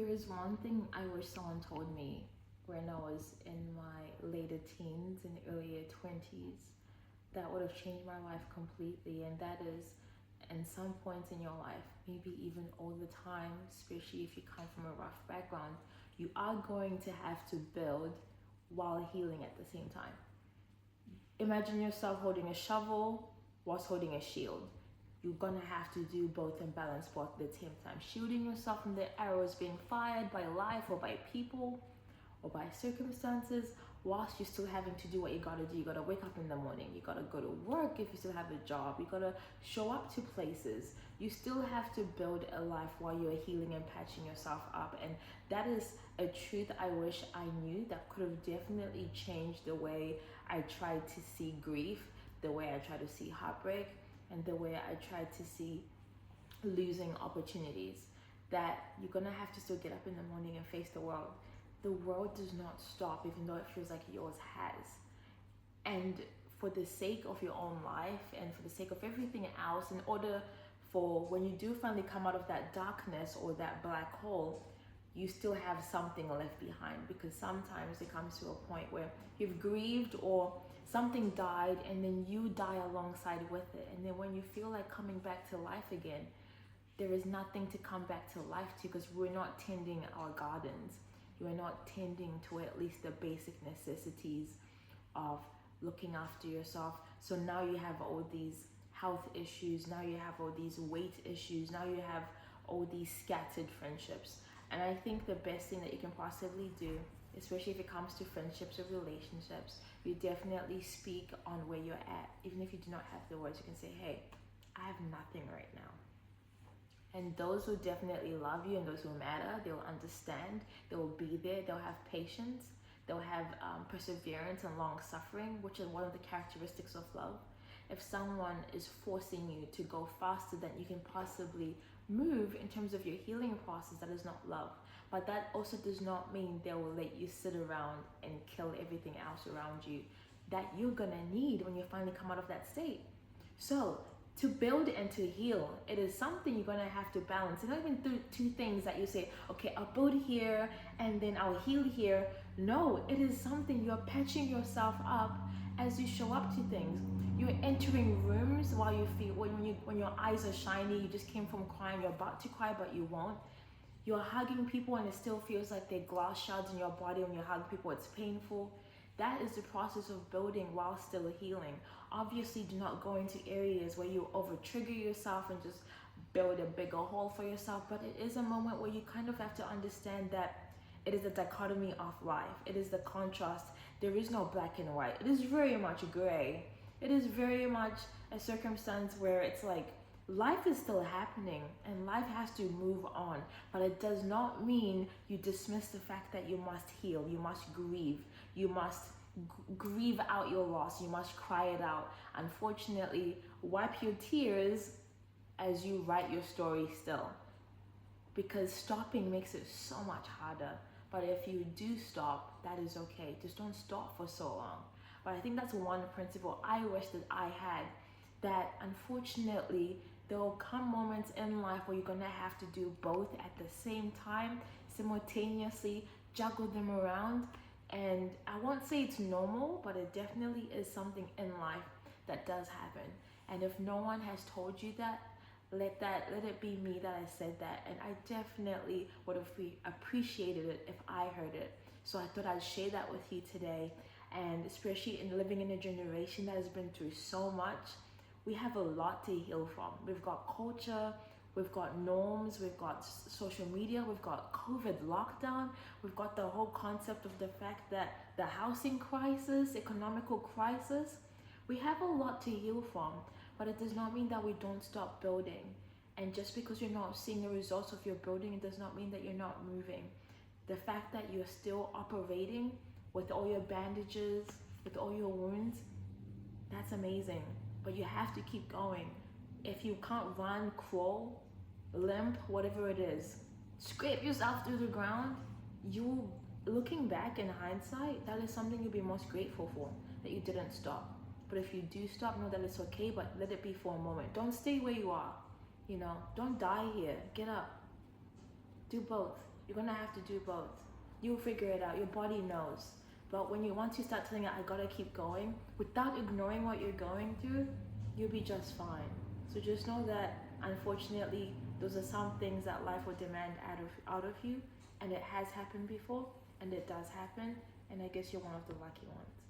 there is one thing I wish someone told me when I was in my later teens and earlier 20s that would have changed my life completely, and that is, in some points in your life, maybe even all the time, especially if you come from a rough background, you are going to have to build while healing at the same time. Imagine yourself holding a shovel whilst holding a shield. You're gonna have to do both and balance both at the same time. Shielding yourself from the arrows being fired by life or by people or by circumstances, whilst you're still having to do what you gotta do. You gotta wake up in the morning, you gotta go to work if you still have a job, you gotta show up to places. You still have to build a life while you're healing and patching yourself up. And that is a truth I wish I knew that could have definitely changed the way I tried to see grief, the way I try to see heartbreak, and the way I tried to see losing opportunities. That you're gonna have to still get up in the morning and face the world. The world does not stop, even though it feels like yours has. And for the sake of your own life and for the sake of everything else, in order for when you do finally come out of that darkness or that black hole, you still have something left behind. Because sometimes it comes to a point where you've grieved or something died and then you die alongside with it. And then when you feel like coming back to life again, there is nothing to come back to life to, because we're not tending our gardens. You are not tending to at least the basic necessities of looking after yourself. So now you have all these health issues, now you have all these weight issues, now you have all these scattered friendships. And I think the best thing that you can possibly do, especially if it comes to friendships or relationships, you definitely speak on where you're at. Even if you do not have the words, you can say, hey, I have nothing right now. And those who definitely love you and those who matter, they'll understand, they'll be there, they'll have patience, they'll have perseverance and long suffering, which is one of the characteristics of love. If someone is forcing you to go faster than you can possibly move in terms of your healing process, that is not love. But that also does not mean they will let you sit around and kill everything else around you that you're gonna need when you finally come out of that state. So to build and to heal, it is something you're gonna have to balance. It's not even two things that you say, okay, I'll build here and then I'll heal here. No, it is something you're patching yourself up as you show up to things. You're entering rooms while you feel, when your eyes are shiny, you just came from crying, you're about to cry, but you won't. You're hugging people and it still feels like they're glass shards in your body. When you hug people, it's painful. That is the process of building while still healing. Obviously, do not go into areas where you over trigger yourself and just build a bigger hole for yourself. But it is a moment where you kind of have to understand that it is a dichotomy of life. It is the contrast. There is no black and white. It is very much gray. It is very much a circumstance where it's like life is still happening and life has to move on. But it does not mean you dismiss the fact that you must heal, you must grieve, you must grieve out your loss, you must cry it out. Unfortunately, wipe your tears as you write your story still, because stopping makes it so much harder. But if you do stop, that is okay. Just don't stop for so long. But I think that's one principle I wish that I had, that unfortunately there will come moments in life where you're gonna have to do both at the same time, simultaneously juggle them around. And I won't say it's normal, but it definitely is something in life that does happen. And if no one has told you that, let it be me that I said that. And I definitely would have appreciated it if I heard it. So I thought I'd share that with you today. And especially in living in a generation that has been through so much, we have a lot to heal from. We've got culture, we've got norms, we've got social media, we've got COVID lockdown, we've got the whole concept of the fact that the housing crisis, economical crisis, we have a lot to heal from. But it does not mean that we don't stop building. And just because you're not seeing the results of your building, it does not mean that you're not moving. The fact that you're still operating with all your bandages, with all your wounds, that's amazing. But you have to keep going. If you can't run, crawl, limp, whatever it is, scrape yourself through the ground, you, looking back in hindsight, that is something you'll be most grateful for, that you didn't stop. But if you do stop, know that it's okay, but let it be for a moment. Don't stay where you are, don't die here. Get up. Do both. You're gonna have to do both. You'll figure it out. Your body knows. But once you start telling it, I gotta keep going, without ignoring what you're going through, you'll be just fine. So just know that, unfortunately, those are some things that life will demand out of you, and it has happened before, and it does happen, and I guess you're one of the lucky ones.